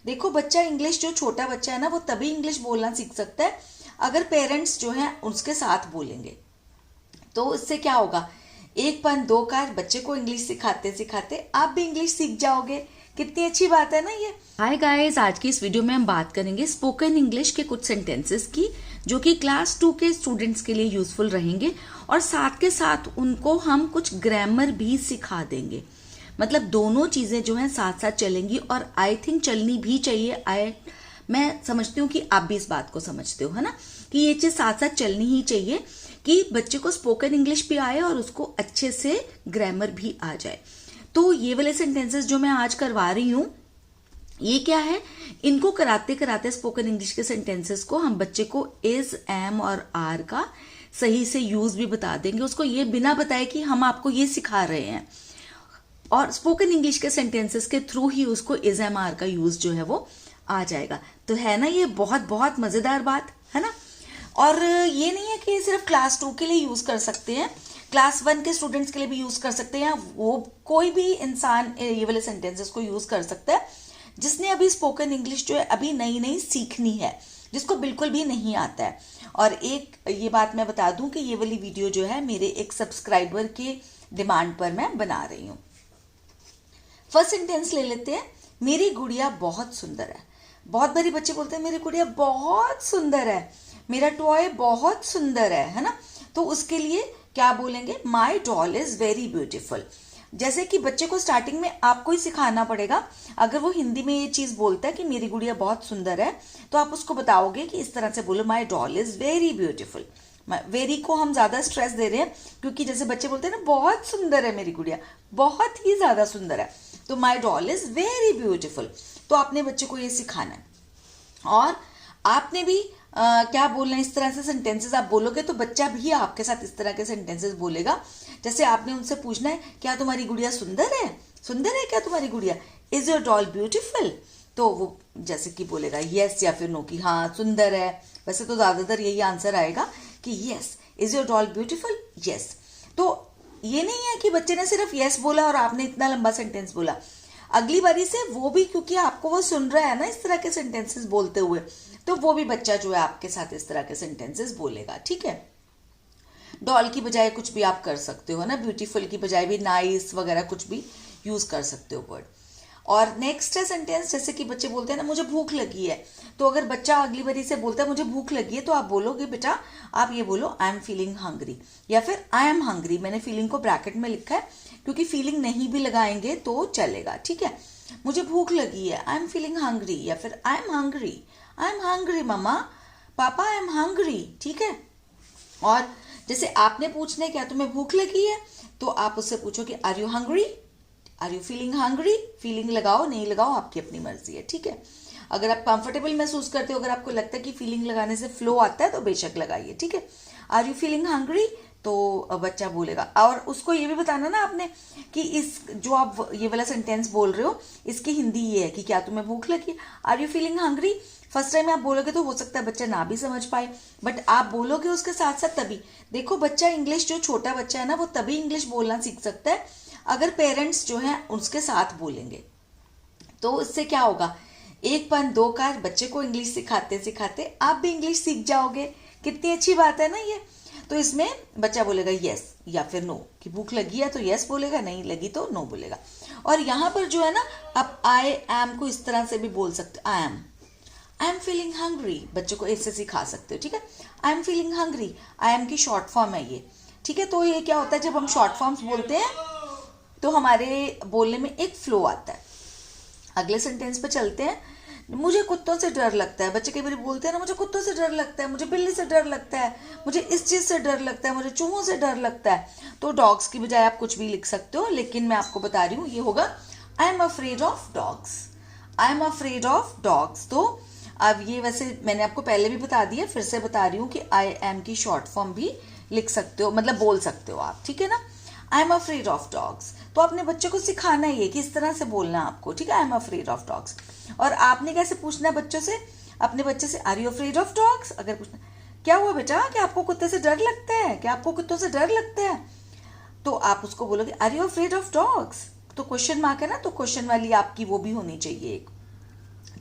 देखो बच्चा इंग्लिश, जो छोटा बच्चा है ना, वो तभी इंग्लिश बोलना सीख सकता है अगर पेरेंट्स जो हैं उसके साथ बोलेंगे। तो इससे क्या होगा, एक पन दो कार, बच्चे को इंग्लिश सिखाते सिखाते आप भी इंग्लिश सीख जाओगे। कितनी अच्छी बात है ना ये। हाय गाइस, आज की इस वीडियो में हम बात करेंगे स्पोकन इंग्लिश के कुछ सेंटेंसेस की, जो कि क्लास 2 के स्टूडेंट्स के लिए यूजफुल रहेंगे, और साथ के साथ उनको हम कुछ ग्रामर भी सिखा देंगे। मतलब दोनों चीजें जो हैं साथ साथ चलेंगी, और आई थिंक चलनी भी चाहिए। मैं समझती हूँ कि आप भी इस बात को समझते हो, है ना, कि ये चीज साथ साथ चलनी ही चाहिए कि बच्चे को स्पोकन इंग्लिश भी आए और उसको अच्छे से ग्रामर भी आ जाए। तो ये वाले सेंटेंसेस जो मैं आज करवा रही हूँ, ये क्या है, इनको कराते कराते स्पोकन इंग्लिश के सेंटेंसेस को हम बच्चे को इज, एम और आर का सही से यूज भी बता देंगे, उसको ये बिना बताए कि हम आपको ये सिखा रहे हैं। और स्पोकन इंग्लिश के सेंटेंसेस के थ्रू ही उसको इज, एम, आर का यूज जो है वो आ जाएगा। तो है ना ये बहुत बहुत मजेदार बात, है ना। और ये नहीं है कि सिर्फ क्लास 2 के लिए यूज कर सकते हैं, क्लास 1 के स्टूडेंट्स के लिए भी यूज कर सकते हैं। वो कोई भी इंसान ये वाले सेंटेंसेस को यूज कर सकता है जिसने अभी स्पोकन इंग्लिश जो है अभी नई नई सीखनी है, जिसको बिल्कुल भी नहीं आता है। और एक ये बात मैं बता दूं कि ये वाली वीडियो जो है मेरे एक सब्सक्राइबर के डिमांड पर मैं बना रही हूँ। फर्स्ट सेंटेंस ले लेते हैं, मेरी गुड़िया बहुत सुंदर है। बहुत बारी बच्चे बोलते हैं मेरी गुड़िया बहुत सुंदर है, मेरा टॉय बहुत सुंदर है ना। तो उसके लिए क्या बोलेंगे, माई डॉल इज वेरी ब्यूटीफुल। जैसे कि बच्चे को स्टार्टिंग में आपको ही सिखाना पड़ेगा। अगर वो हिंदी में ये चीज बोलता है कि मेरी गुड़िया बहुत सुंदर है, तो आप उसको बताओगे कि इस तरह से बोलो, my doll is very beautiful. Very को हम ज्यादा स्ट्रेस दे रहे हैं, क्योंकि जैसे बच्चे बोलते हैं ना बहुत सुंदर है मेरी गुड़िया, बहुत ही ज्यादा सुंदर है, तो माई डॉल इज वेरी ब्यूटीफुल। तो आपने बच्चे को ये सिखाना है। और आपने भी क्या बोलना है, इस तरह से सेंटेंसेस आप बोलोगे तो बच्चा भी आपके साथ इस तरह के सेंटेंसेस बोलेगा। जैसे आपने उनसे पूछना है, क्या तुम्हारी गुड़िया सुंदर है, सुंदर है क्या तुम्हारी गुड़िया, इज योर डॉल ब्यूटीफुल। तो वो जैसे कि बोलेगा यस या फिर नो, कि हाँ सुंदर है। वैसे तो ज्यादातर यही आंसर आएगा कि yes, is your doll beautiful, yes. तो ये नहीं है कि बच्चे ने सिर्फ यस बोला और आपने इतना लंबा सेंटेंस बोला। अगली बारी से वो भी, क्योंकि आपको वो सुन रहा है ना इस तरह के सेंटेंसेस बोलते हुए, तो वो भी बच्चा जो है आपके साथ इस तरह के सेंटेंसेस बोलेगा। ठीक है, डॉल की बजाय कुछ भी आप कर सकते हो ना, ब्यूटीफुल की बजाय भी नाइस वगैरह कुछ भी यूज कर सकते हो वर्ड। और नेक्स्ट है सेंटेंस, जैसे कि बच्चे बोलते हैं ना मुझे भूख लगी है, तो अगर बच्चा अगली बारी से बोलता है मुझे भूख लगी है, तो आप बोलोगे बेटा, आप ये बोलो आई एम फीलिंग हंग्री, या फिर आई एम हंग्री। मैंने फीलिंग को ब्रैकेट में लिखा है क्योंकि फीलिंग नहीं भी लगाएंगे तो चलेगा। ठीक है, मुझे भूख लगी है, आई एम फीलिंग हंग्री, या फिर आई एम हंग्री मम्मा, पापा आई एम हंग्री। ठीक है, और जैसे आपने पूछना है क्या तुम्हें भूख लगी है, तो आप उससे पूछो कि are you hungry, are you feeling hungry. Feeling लगाओ नहीं लगाओ आपकी अपनी मर्जी है। ठीक है, अगर आप कंफर्टेबल महसूस करते हो, अगर आपको लगता है कि फीलिंग लगाने से फ्लो आता है, तो बेशक लगाइए। ठीक है, आर यू फीलिंग हंग्री, तो बच्चा बोलेगा। और उसको ये भी बताना ना आपने कि इस जो आप ये वाला सेंटेंस बोल रहे हो, इसकी हिंदी ये है कि क्या तुम्हें भूख लगी, are you feeling hungry. First time आप बोलोगे तो हो सकता है बच्चा ना भी समझ पाए, बट आप बोलोगे उसके साथ साथ तभी। देखो बच्चा इंग्लिश, जो छोटा बच्चा है ना, वो तभी इंग्लिश बोलना सीख सकता है अगर पेरेंट्स जो है उसके साथ बोलेंगे। तो इससे क्या होगा, एक पन दो कार, बच्चे को इंग्लिश सिखाते सिखाते आप भी इंग्लिश सीख जाओगे। कितनी अच्छी बात है ना ये। तो इसमें बच्चा बोलेगा यस या फिर नो, कि भूख लगी है तो यस बोलेगा, नहीं लगी तो नो बोलेगा। और यहाँ पर जो है ना, आप आई एम को इस तरह से भी बोल सकते हो, आई एम फीलिंग हंग्री, बच्चों को ऐसे सिखा सकते हो। ठीक है, I am feeling hungry, I am की शॉर्ट फॉर्म है ये। ठीक है, तो ये क्या होता है, जब हम शॉर्ट फॉर्म्स बोलते हैं तो हमारे बोलने में एक फ्लो आता है। अगले सेंटेंस पे चलते हैं, मुझे कुत्तों से डर लगता है। बच्चे कई बार बोलते हैं ना, मुझे कुत्तों से डर लगता है, मुझे बिल्ली से डर लगता है, मुझे इस चीज से डर लगता है, मुझे चूहों से डर लगता है। तो डॉग्स की बजाय आप कुछ भी लिख सकते हो, लेकिन मैं आपको बता रही हूँ ये होगा I am afraid of dogs, I am afraid of dogs. तो अब ये वैसे मैंने आपको पहले भी बता दिया, फिर से बता रही हूँ कि आई एम की शॉर्ट फॉर्म भी लिख सकते हो, मतलब बोल सकते हो आप। ठीक है ना, I am afraid of dogs. तो अपने बच्चे को सिखाना ही है कि इस तरह से बोलना आपको। ठीक है, I am afraid of dogs. और आपने कैसे पूछना है बच्चों से, अपने बच्चे से, are you afraid of dogs. अगर पूछना क्या हुआ बेटा, क्या आपको कुत्ते से डर लगता है, क्या आपको कुत्तों से डर लगता है, तो आप उसको बोलोगे are you afraid of dogs. तो क्वेश्चन मार्क है ना, तो क्वेश्चन वाली आपकी वो भी होनी चाहिए एक।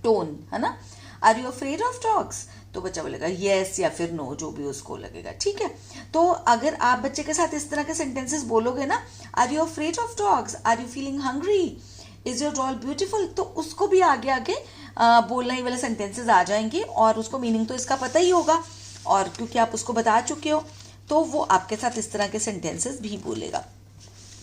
टोन, है ना। Are you afraid of dogs, तो बच्चा बोलेगा येस या फिर नो, जो भी उसको लगेगा, ठीक है। तो अगर आप बच्चे के साथ इस तरह के सेंटेंसेस बोलोगे ना, are you afraid of dogs, are you feeling hungry, is your doll beautiful, तो उसको भी आगे आगे बोलना ही वाले सेंटेंसेस आ जाएंगे और उसको मीनिंग तो इसका पता ही होगा, और क्योंकि आप उसको बता चुके हो तो वो आपके साथ इस तरह के सेंटेंसेस भी बोलेगा।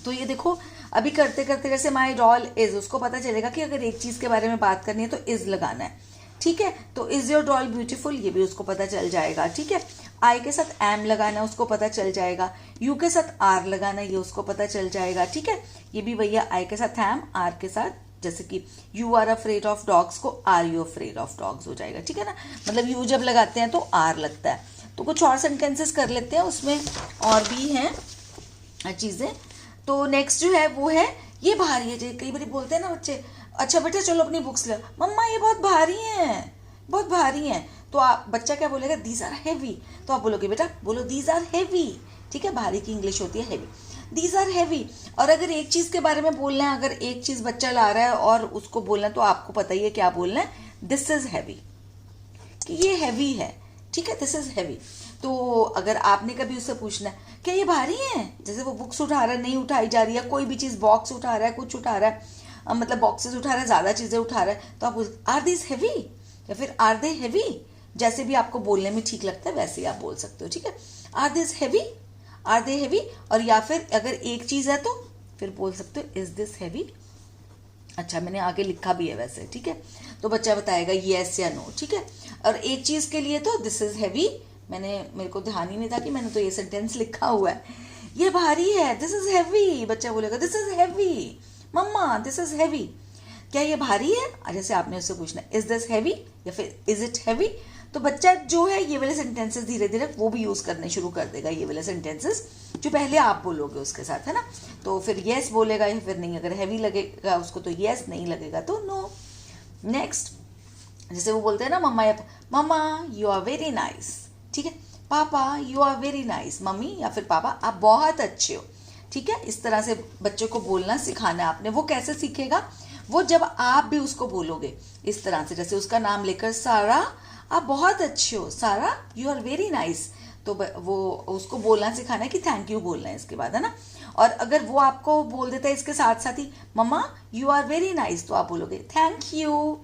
तो ये देखो अभी करते करते जैसे माई डॉल इज, उसको पता चलेगा कि अगर एक चीज के बारे में बात करनी है तो इज लगाना है, ठीक है। तो इज योर डॉल ब्यूटीफुल, ये भी उसको पता चल जाएगा, ठीक है। आई के साथ एम लगाना है, उसको पता चल जाएगा। यू के साथ आर लगाना है, ये उसको पता चल जाएगा, ठीक है। ये भी भैया आई के साथ एम, आर के साथ, जैसे कि you are afraid of dogs को are you afraid of dogs हो जाएगा, ठीक है ना। मतलब यू जब लगाते हैं तो आर लगता है। तो कुछ और सेंटेंसेस कर लेते हैं, उसमें और भी हैं चीजें। तो नेक्स्ट जो है वो है ये भारी है। कई बार बोलते हैं ना बच्चे, अच्छा बेटा चलो अपनी बुक्स ले, मम्मा ये बहुत भारी हैं, बहुत भारी हैं। तो आप बच्चा क्या बोलेगा, दीज आर हैवी, तो आप बोलोगे बेटा बोलो दीज आर हैवी, ठीक है। भारी की इंग्लिश होती है हैवी, दीज आर हैवी। और अगर एक चीज के बारे में बोलना है, अगर एक चीज बच्चा ला रहा है और उसको बोलना है, तो आपको पता ही है क्या बोलना है, दिस इज हैवी, कि ये हैवी है, ठीक है, दिस इज हैवी। तो अगर आपने कभी उससे पूछना है क्या ये भारी है, जैसे वो बुक्स उठा रहा है, नहीं उठाई जा रही है, कोई भी चीज बॉक्स उठा रहा है, कुछ उठा रहा है, मतलब बॉक्सेस उठा रहा है, ज्यादा चीजें उठा रहा है, तो आप आर दिस हैवी या फिर आर दे हैवी, जैसे भी आपको बोलने में ठीक लगता है वैसे ही आप बोल सकते हो, ठीक है। Are this heavy, are they heavy. और या फिर अगर एक चीज है तो फिर बोल सकते हो इज दिस हैवी। अच्छा मैंने आगे लिखा भी है वैसे, ठीक है। तो बच्चा बताएगा येस या नो, ठीक है। और एक चीज के लिए तो दिस इज हैवी, मेरे को ध्यान ही नहीं था कि मैंने तो ये सेंटेंस लिखा हुआ है, ये भारी है, दिस इज हैवी, बच्चा बोलेगा this is heavy mama, this is heavy, क्या ये भारी है। जैसे आपने उससे पूछना इज दिस हैवी या फिर इज इट हैवी, तो बच्चा जो है ये वाले सेंटेंसेस धीरे धीरे वो भी यूज करने शुरू कर देगा, ये वाले सेंटेंसेस जो पहले आप बोलोगे उसके साथ, है ना। तो फिर येस बोलेगा या फिर नहीं, अगर हैवी लगेगा उसको तो येस, नहीं लगेगा तो नो। नेक्स्ट जैसे वो बोलते हैं ना mama you are very nice, ठीक है। Papa you are very nice, mummy या फिर पापा आप बहुत अच्छे हो, ठीक है। इस तरह से बच्चे को बोलना सिखाना है आपने। वो कैसे सीखेगा, वो जब आप भी उसको बोलोगे इस तरह से, जैसे उसका नाम लेकर सारा आप बहुत अच्छे हो, सारा यू आर वेरी नाइस, तो वो उसको बोलना सिखाना है कि थैंक यू बोलना है इसके बाद, है ना। और अगर वो आपको बोल देता है इसके साथ साथ ही मम्मा यू आर वेरी नाइस, तो आप बोलोगे थैंक यू,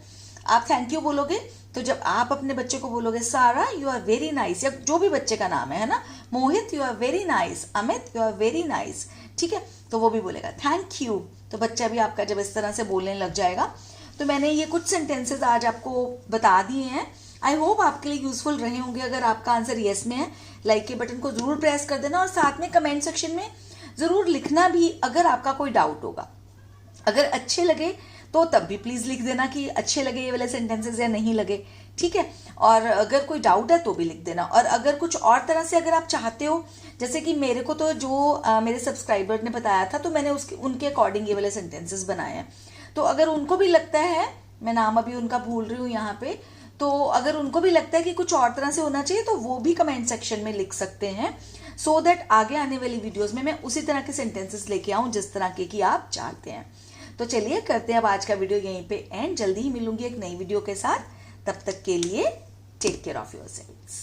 आप थैंक यू बोलोगे। तो जब आप अपने बच्चे को बोलोगे सारा यू आर वेरी नाइस, या जो भी बच्चे का नाम है ना, Mohit you are very nice, Amit you are very nice, ठीक है, तो वो भी बोलेगा थैंक यू। तो बच्चा भी आपका जब इस तरह से बोलने लग जाएगा। तो मैंने ये कुछ सेंटेंसेस आज आपको बता दिए हैं, आई होप आपके लिए यूजफुल रहे होंगे। अगर आपका आंसर येस में है, लाइक के बटन को जरूर प्रेस कर देना, और साथ में कमेंट सेक्शन में जरूर लिखना भी अगर आपका कोई डाउट होगा। अगर अच्छे लगे तो तब भी प्लीज लिख देना कि अच्छे लगे ये वाले सेंटेंसेस या नहीं लगे, ठीक है। और अगर कोई डाउट है तो भी लिख देना। और अगर कुछ और तरह से अगर आप चाहते हो, जैसे कि मेरे को तो जो मेरे सब्सक्राइबर ने बताया था, तो मैंने उनके अकॉर्डिंग ये वाले सेंटेंसेस बनाए हैं। तो अगर उनको भी लगता है, मैं नाम अभी उनका भूल रही हूँ यहाँ पे, तो अगर उनको भी लगता है कि कुछ और तरह से होना चाहिए तो वो भी कमेंट सेक्शन में लिख सकते हैं, सो दैट आगे आने वाली वीडियोस में मैं उसी तरह के सेंटेंसेस लेके आऊं जिस तरह के कि आप चाहते हैं। तो चलिए करते हैं अब आज का वीडियो यहीं पे एंड। जल्दी ही मिलूंगी एक नई वीडियो के साथ, तब तक के लिए टेक केयर ऑफ योरसेल्व्स।